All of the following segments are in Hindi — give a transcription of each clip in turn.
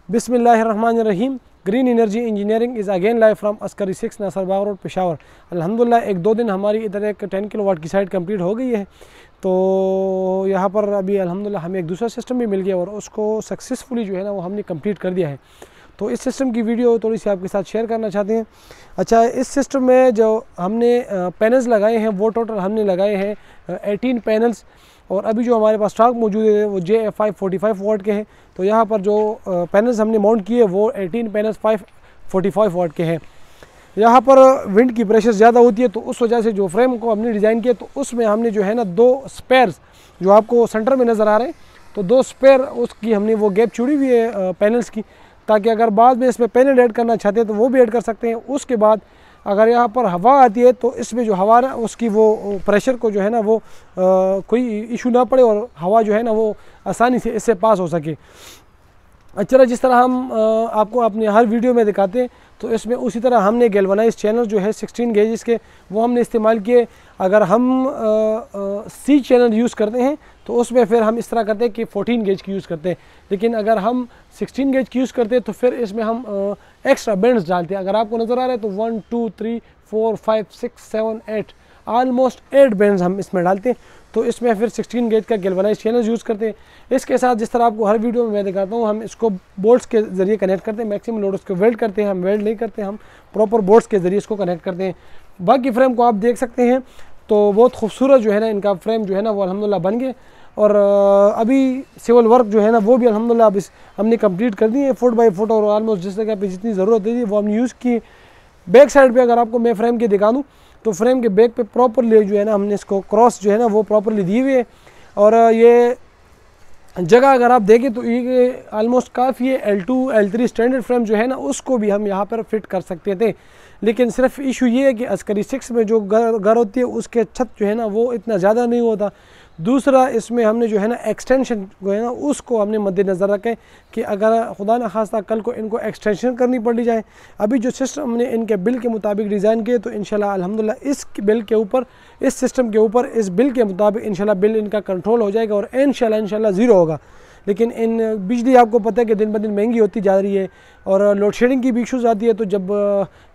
बिस्मिल्लाहिर्रहमानिर्रहीम। Green energy engineering is again live from Askari 6 Nasarbagh road Peshawar. अल्हम्दुलिल्लाह एक दो दिन हमारी इधर एक 10 किलोवाट की साइट कंप्लीट हो गई है। तो यहाँ पर अभी अल्हम्दुलिल्लाह हमें एक दूसरा सिस्टम भी मिल गया और उसको सक्सेसफुली जो है ना वो हमने कंप्लीट कर दिया है। तो इस सिस्टम की वीडियो थोड़ी सी आपके साथ शेयर करना चाहते हैं। अच्छा, इस सिस्टम में जो हमने पैनल्स लगाए हैं वो टोटल हमने लगाए हैं 18 पैनल्स, और अभी जो हमारे पास स्टॉक मौजूद है वो JF5 45 वाट के हैं। तो यहाँ पर जो पैनल्स हमने माउंट किए वो 18 पैनल्स 545 वाट के हैं। यहाँ पर विंड की प्रेशर ज़्यादा होती है, तो उस वजह से जो फ्रेम को हमने डिज़ाइन किया तो उसमें हमने जो है ना दो स्पेयर्स जो आपको सेंटर में नज़र आ रहे हैं, तो दो स्पेयर उसकी हमने वो गैप छोड़ी हुई है पैनल्स की, ताकि अगर बाद में इसमें पैनल ऐड करना चाहते हैं तो वो भी ऐड कर सकते हैं। उसके बाद अगर यहाँ पर हवा आती है तो इसमें जो हवा ना उसकी वो प्रेशर को जो है ना वो कोई इशू ना पड़े और हवा जो है ना वो आसानी से इससे पास हो सके। अच्छा, जिस तरह हम आपको अपने हर वीडियो में दिखाते हैं तो इसमें उसी तरह हमने गैल्वनाइज चैनल जो है 16 गेजेस के वो हमने इस्तेमाल किए। अगर हम C चैनल यूज़ करते हैं तो उसमें फिर हम इस तरह करते हैं कि 14 गेज की यूज़ करते हैं, लेकिन अगर हम 16 गेज की यूज़ करते हैं तो फिर इसमें हम एक्स्ट्रा बैंड्स डालते हैं। अगर आपको नज़र आ रहा है तो 1 2 3 4 5 6 7 8 ऑलमोस्ट 8 बैंड्स हम इसमें डालते हैं। तो इसमें फिर 16 गेज का गैल्वनाइज चैनल यूज़ करते हैं। इसके साथ जिस तरह आपको हर वीडियो में मैं दिखाता हूँ, हम इसको बोल्ट्स के ज़रिए कनेक्ट करते हैं। मैक्सिमम लोड उसको वेल्ड करते हैं, हम वेल्ड नहीं करते, हम प्रॉपर बोल्ट्स के ज़रिए इसको कनेक्ट करते हैं। बाकी फ्रेम को आप देख सकते हैं, तो बहुत खूबसूरत जो है ना इनका फ्रेम जो है ना वो अल्हम्दुलिल्लाह बन गए। और अभी सिविल वर्क जो है ना वो भी अल्हम्दुलिल्लाह अब हमने कंप्लीट कर दी है फुट बाई फुट, और ऑलमोस्ट जिस जगह पे जितनी ज़रूरत थी वो हमने यूज़ की। बैक साइड पे अगर आपको मैं फ्रेम के दिखा दूँ तो फ्रेम के बैक पे प्रॉपरली जो है ना हमने इसको क्रॉस जो है ना वो प्रॉपरली दी हुई है। और ये जगह अगर आप देखें तो ये ऑलमोस्ट काफ़ी है। L2 L3 स्टैंडर्ड फ्रेम जो है ना उसको भी हम यहाँ पर फिट कर सकते थे, लेकिन सिर्फ इशू ये है कि अस्करी 6 में जो घर होती है उसके छत जो है ना वो इतना ज़्यादा नहीं होता। दूसरा, इसमें हमने जो है ना एक्सटेंशन जो है ना उसको हमने मद्देनज़र रखें कि अगर खुदा न खास्ता कल को इनको एक्सटेंशन करनी पड़ जाए। अभी जो सिस्टम हमने इनके बिल के मुताबिक डिज़ाइन किए तो इंशाल्लाह अल्हम्दुलिल्लाह इस बिल के ऊपर, इस सिस्टम के ऊपर, इस बिल के मुताबिक इंशाल्लाह बिल इनका कंट्रोल हो जाएगा और इंशाल्लाह ज़ीरो होगा। लेकिन इन बिजली आपको पता है कि दिन ब दिन महंगी होती जा रही है और लोड शेडिंग की भी इशूज़ आती है। तो जब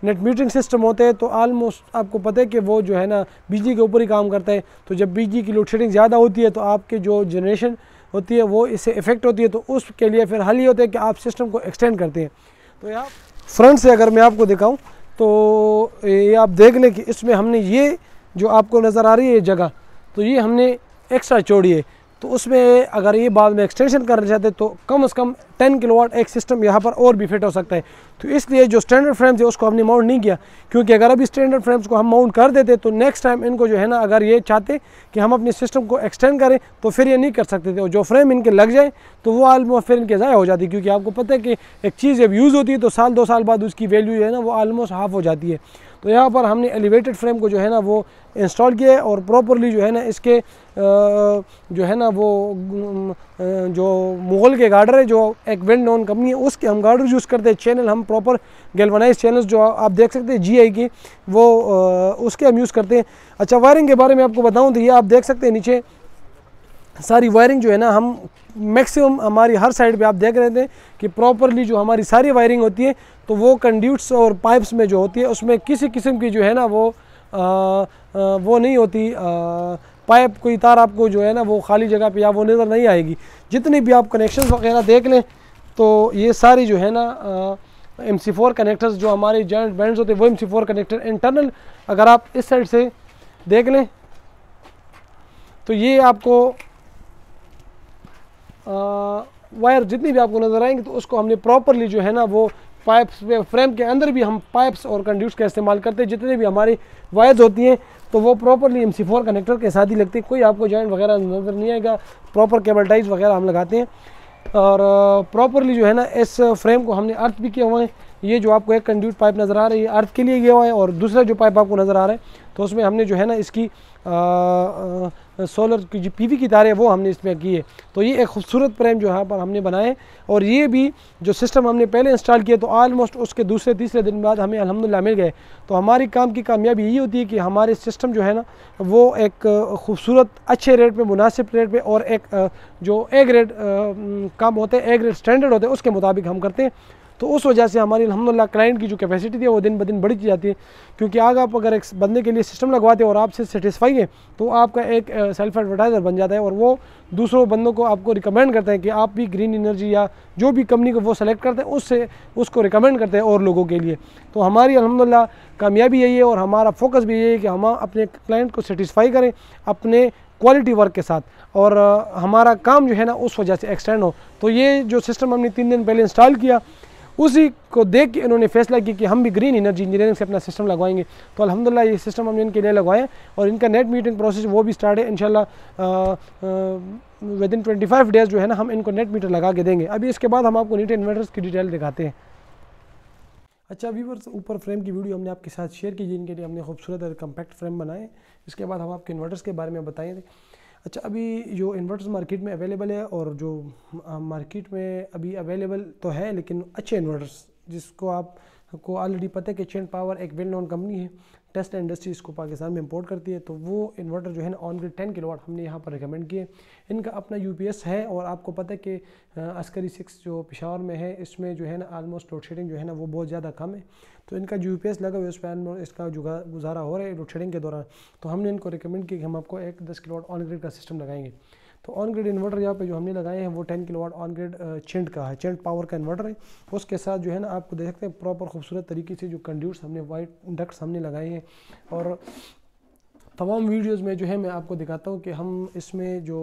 नेट मीटरिंग सिस्टम होते हैं तो आलमोस्ट आपको पता है कि वो जो है ना बिजली के ऊपर ही काम करता है। तो जब बिजली की लोड शेडिंग ज़्यादा होती है तो आपके जो जनरेशन होती है वो इससे इफ़ेक्ट होती है। तो उसके लिए फिर हल ये होता है कि आप सिस्टम को एक्सटेंड करते हैं। तो यहाँ फ्रंट से अगर मैं आपको दिखाऊँ तो ये आप देख लें कि इसमें हमने ये जो आपको नज़र आ रही है जगह, तो ये हमने एक्स्ट्रा छोड़ी है। तो उसमें अगर ये बाद में एक्सटेंशन करना चाहते तो कम से कम 10 किलोवाट एक सिस्टम यहाँ पर और भी फिट हो सकता है। तो इसलिए जो स्टैंडर्ड फ्रेम्स है उसको हमने माउंट नहीं किया, क्योंकि अगर अभी स्टैंडर्ड फ्रेम्स को हम माउंट कर देते तो नेक्स्ट टाइम इनको जो है ना अगर ये चाहते कि हम अपने सिस्टम को एक्सटेंड करें तो फिर ये नहीं कर सकते थे, और जो फ्रेम इनके लग जाए तो वो ऑलमोस्ट फिर इनके ज़ाया हो जाती है। क्योंकि आपको पता है कि एक चीज़ जब यूज़ होती है तो साल 2 साल बाद उसकी वैल्यू जो है ना वो ऑलमोस्ट हाफ हो जाती है। तो यहाँ पर हमने एलिवेटेड फ्रेम को जो है ना वो इंस्टॉल किया है और प्रॉपरली जो है ना इसके जो है ना वो जो मुगल के गार्डर है जो एक वेल नोन कंपनी है उसके हम गार्डर यूज़ करते हैं। चैनल हम प्रॉपर गैल्वनाइज चैनल्स जो आप देख सकते हैं GI की वो उसके हम यूज़ करते हैं। अच्छा, वायरिंग के बारे में आपको बताऊँ तो ये आप देख सकते हैं नीचे सारी वायरिंग जो है ना हम मैक्सिमम हमारी हर साइड पे आप देख रहे थे कि प्रॉपरली जो हमारी सारी वायरिंग होती है तो वो कंड्यूट्स और पाइप्स में जो होती है उसमें किसी किस्म की जो है ना वो नहीं होती पाइप, कोई तार आपको जो है ना वो खाली जगह पे या वो नज़र नहीं आएगी। जितने भी आप कनेक्शंस वगैरह देख लें तो ये सारी जो है ना MC4 कनेक्टर्स जो हमारे जॉइंट बैंड्स होते हैं वो MC4 कनेक्टर इंटरनल अगर आप इस साइड से देख लें तो ये आपको वायर जितनी भी आपको नज़र आएंगे तो उसको हमने प्रॉपरली जो है ना वो पाइप्स पे, फ्रेम के अंदर भी हम पाइप्स और कंड्यूट्स का इस्तेमाल करते हैं। जितने भी हमारी वायर्स होती हैं तो वो प्रॉपरली MC4 कनेक्टर के साथ ही लगती है, कोई आपको जॉइंट वगैरह नज़र नहीं आएगा। प्रॉपर केबल टाइज वगैरह हम लगाते हैं और प्रॉपरली जो है ना इस फ्रेम को हमने अर्थ भी किया हुआ है। ये जो आपको एक कंड्यूट पाइप नज़र आ रही है अर्थ के लिए गया हुआ है, और दूसरा जो पाइप आपको नज़र आ रहा है तो उसमें हमने जो है ना इसकी सोलर की जो पीवी की तार है वो हमने इसमें की है। तो ये एक खूबसूरत फ्रेम जो यहाँ पर हमने बनाए, और ये भी जो सिस्टम हमने पहले इंस्टॉल किया तो ऑलमोस्ट उसके दूसरे तीसरे दिन बाद हमें अल्हम्दुलिल्लाह मिल गए। तो हमारी काम की कामयाबी यही होती है कि हमारे सिस्टम जो है ना वो एक खूबसूरत अच्छे रेट पे, मुनासिब रेट पे, और एक जो ए ग्रेड काम होते हैं, ए ग्रेड स्टैंडर्ड होते हैं, उसके मुताबिक हम करते हैं। तो उस वजह से हमारी अल्हम्दुलिल्लाह क्लाइंट की जो कैपेसिटी थी वो दिन ब दिन बढ़ती जाती है। क्योंकि आगे आप अगर एक बंदे के लिए सिस्टम लगवाते हैं और आपसे सेटिस्फाई है तो आपका एक सेल्फ एडवर्टाइज़र बन जाता है, और वो दूसरों बंदों को आपको रिकमेंड करते हैं कि आप भी ग्रीन एनर्जी या जो भी कंपनी को वो सेलेक्ट करते हैं उससे उसको रिकमेंड करते हैं और लोगों के लिए। तो हमारी अल्हम्दुलिल्लाह कामयाबी यही है, और हमारा फोकस भी यही है कि हम अपने क्लाइंट को सेटिस्फाई करें अपने क्वालिटी वर्क के साथ, और हमारा काम जो है ना उस वजह से एक्सटेंड हो। तो ये जो सिस्टम हमने 3 दिन पहले इंस्टॉल किया, उसी को देख के इन्होंने फैसला किया कि हम भी ग्रीन एनर्जी इंजीनियरिंग से अपना सिस्टम लगवाएंगे। तो अल्हम्दुलिल्लाह ये सिस्टम हमने इनके लिए लगवाया, और इनका नेट मीटरिंग प्रोसेस वो भी स्टार्ट है इंशाल्लाह। विदिन 25 डेज़ जो है ना हम इनको नेट मीटर लगा के देंगे। अभी इसके बाद हम आपको नीट इन्वर्टर्स की डिटेल दिखाते हैं। अच्छा व्यूअर्स, ऊपर फ्रेम की वीडियो हमने आपके साथ शेयर की जिनके लिए हमने खूबसूरत और कम्पैक्ट फ्रेम बनाए। इसके बाद हम आपके इन्वर्टर्स के बारे में बताएंगे। अच्छा, अभी जो इन्वर्टर्स मार्केट में अवेलेबल है, और जो मार्केट में अभी अवेलेबल तो है लेकिन अच्छे इन्वर्टर्स, जिसको आपको ऑलरेडी पता है कि चेंट पावर एक वेल नोन कंपनी है, टेस्ट इंडस्ट्री इसको पाकिस्तान में इंपोर्ट करती है। तो वो इन्वर्टर जो है ना ऑन ग्रिड 10 किलोवाट हमने यहाँ पर रिकमेंड किए। इनका अपना यूपीएस है, और आपको पता है कि अस्करी 6 जो पेशावर में है इसमें जो है ना ऑलमोस्ट लोड शेडिंग जो है ना वो बहुत ज़्यादा कम है। तो इनका जो यूपीएस लगा हुआ है उस पर इसका गुजारा हो रहा है लोड शेडिंग के दौरान। तो हमने इनको रिकमेंड किया कि हम आपको एक 10 किलोवाट ऑन ग्रिड का सिस्टम लगाएंगे। तो ऑन ग्रिड इन्वर्टर यहाँ पे जो हमने लगाए हैं वो 10 किलोवाट ऑन ग्रिड चेंट का है, चेंट पावर का इन्वर्टर है। उसके साथ जो है ना आपको देख सकते हैं प्रॉपर खूबसूरत तरीके से जो कंड्यूट्स हमने वाइट डक्ट्स हमने लगाए हैं, और तमाम वीडियोस में जो है मैं आपको दिखाता हूँ कि हम इसमें जो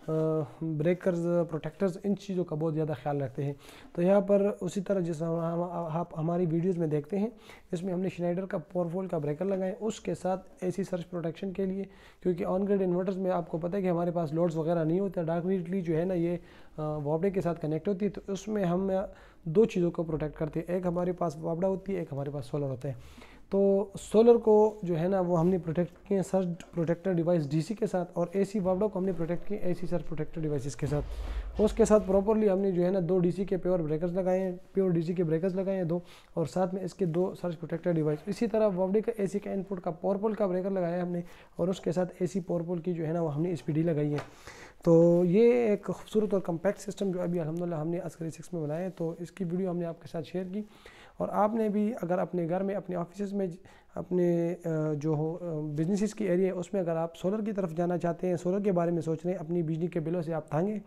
ब्रेकर्स, प्रोटेक्टर्स, इन चीज़ों का बहुत ज़्यादा ख्याल रखते हैं। तो यहाँ पर उसी तरह जैसा आप हमारी वीडियोस में देखते हैं, इसमें हमने श्नाइडर का पावरफुल का ब्रेकर लगाए, उसके साथ एसी सर्ज प्रोटेक्शन के लिए, क्योंकि ऑन ग्रिड इन्वर्टर्स में आपको पता है कि हमारे पास लोड्स वगैरह नहीं होते, डायरेक्टली जो है ना ये वापडे के साथ कनेक्ट होती है। तो उसमें हम 2 चीज़ों को प्रोटेक्ट करते हैं, एक हमारे पास वापडा होती है, एक हमारे पास सोलर होता है। तो सोलर को जो है ना वो हमने प्रोटेक्ट किए सर्ज प्रोटेक्टर डिवाइस डीसी के साथ, और एसी वापडा को हमने प्रोटेक्ट किए एसी सर्ज प्रोटेक्टर डिवाइसेस के साथ। उसके साथ प्रॉपरली हमने जो है ना 2 डीसी के प्योर ब्रेकर्स लगाए हैं, प्योर डीसी के ब्रेकर्स लगाए हैं 2, और साथ में इसके 2 सर्ज प्रोटेक्टर डिवाइस। इसी तरह वापडे का एसी का इनपुट का पावरफुल का ब्रेकर लगाया है हमने, और उसके साथ एसी पावरफुल की जो है ना वो हमने एसपीडी लगाई है। तो ये एक खूबसूरत और कम्पैक्ट सिस्टम जो अभी अल्हम्दुलिल्लाह हमने अस्करी 6 में बनाया है। तो इसकी वीडियो हमने आपके साथ शेयर की, और आपने भी अगर अपने घर में, अपने ऑफिस में, अपने जो हो बिजनेसिस की एरिया है उसमें अगर आप सोलर की तरफ जाना चाहते हैं, सोलर के बारे में सोच रहे हैं, अपनी बिजली के बिलों से आप तंग हैं,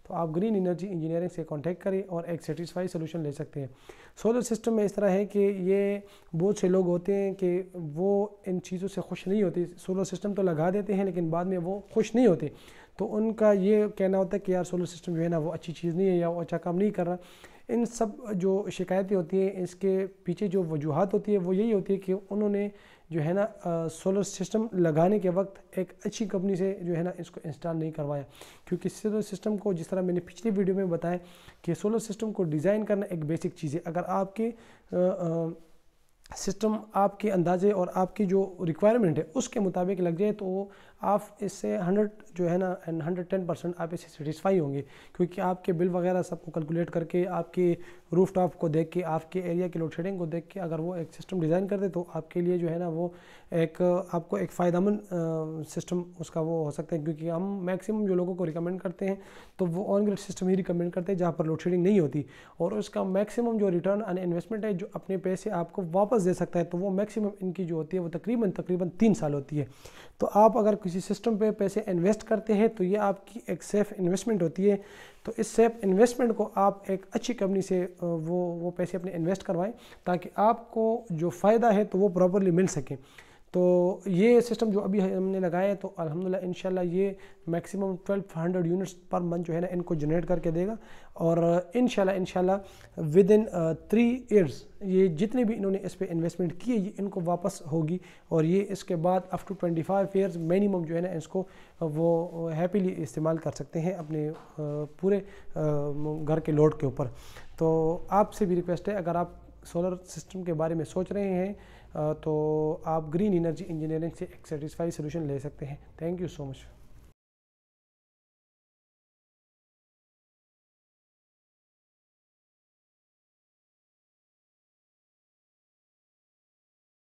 तो आप ग्रीन एनर्जी इंजीनियरिंग से कांटेक्ट करें और एक सेटिस्फाई सोल्यूशन ले सकते हैं। सोलर सिस्टम में इस तरह है कि ये बहुत से लोग होते हैं कि वो इन चीज़ों से खुश नहीं होते, सोलर सिस्टम तो लगा देते हैं लेकिन बाद में वो खुश नहीं होते। तो उनका ये कहना होता है कि यार सोलर सिस्टम जो है ना वो अच्छी चीज़ नहीं है, या वो अच्छा काम नहीं कर रहा। इन सब जो शिकायतें होती हैं इसके पीछे जो वजूहात होती है वो यही होती है कि उन्होंने जो है ना सोलर सिस्टम लगाने के वक्त एक अच्छी कंपनी से जो है ना इसको इंस्टॉल नहीं करवाया। क्योंकि सोलर सिस्टम को, जिस तरह मैंने पिछली वीडियो में बताया कि सोलर सिस्टम को डिज़ाइन करना एक बेसिक चीज़ है। अगर आपके सिस्टम आपके अंदाजे और आपकी जो रिक्वायरमेंट है उसके मुताबिक लग जाए तो आप इससे 100 जो है ना 110% आप इससे सेटिस्फाई होंगे। क्योंकि आपके बिल वगैरह सबको कैलकुलेट करके, आपके रूफ टॉप को देख के, आपके एरिया की लोड शेडिंग को देख के अगर वो एक सिस्टम डिज़ाइन कर दे तो आपके लिए जो है ना वो एक आपको एक फ़ायदेमंद सिस्टम उसका वो हो सकता है। क्योंकि हम मैक्सिमम जो लोगों को रिकमेंड करते हैं तो वो on grid system he recommend करते हैं जहाँ पर लोड शेडिंग नहीं होती, और उसका मैक्सिमम जो रिटर्न ऑन इन्वेस्टमेंट है, जो अपने पैसे आपको वापस दे सकता है, तो वो मैक्सिमम इनकी जो होती है वो तकरीबन 3 साल होती है। तो आप अगर किसी सिस्टम पे पैसे इन्वेस्ट करते हैं तो ये आपकी एक सेफ़ इन्वेस्टमेंट होती है। तो इस सेफ इन्वेस्टमेंट को आप एक अच्छी कंपनी से वो पैसे अपने इन्वेस्ट करवाएं ताकि आपको जो फ़ायदा है तो वो प्रॉपरली मिल सके। तो ये सिस्टम जो अभी हमने लगाया है तो अल्हम्दुलिल्लाह इंशाल्लाह ये मैक्सिमम 1200 यूनिट्स पर मंथ जो है ना इनको जनरेट करके देगा, और इंशाल्लाह विद इन 3 ईयर्स ये जितने भी इन्होंने इस पर इन्वेस्टमेंट की है ये इनको वापस होगी, और ये इसके बाद अप टू 25 ईयर्स मिनिमम जो है ना इसको वो हैप्पीली इस्तेमाल कर सकते हैं अपने पूरे घर के लोड के ऊपर। तो आपसे भी रिक्वेस्ट है, अगर आप सोलर सिस्टम के बारे में सोच रहे हैं तो आप ग्रीन एनर्जी इंजीनियरिंग से एक सेटिस्फाई सोल्यूशन ले सकते हैं। Thank you so much.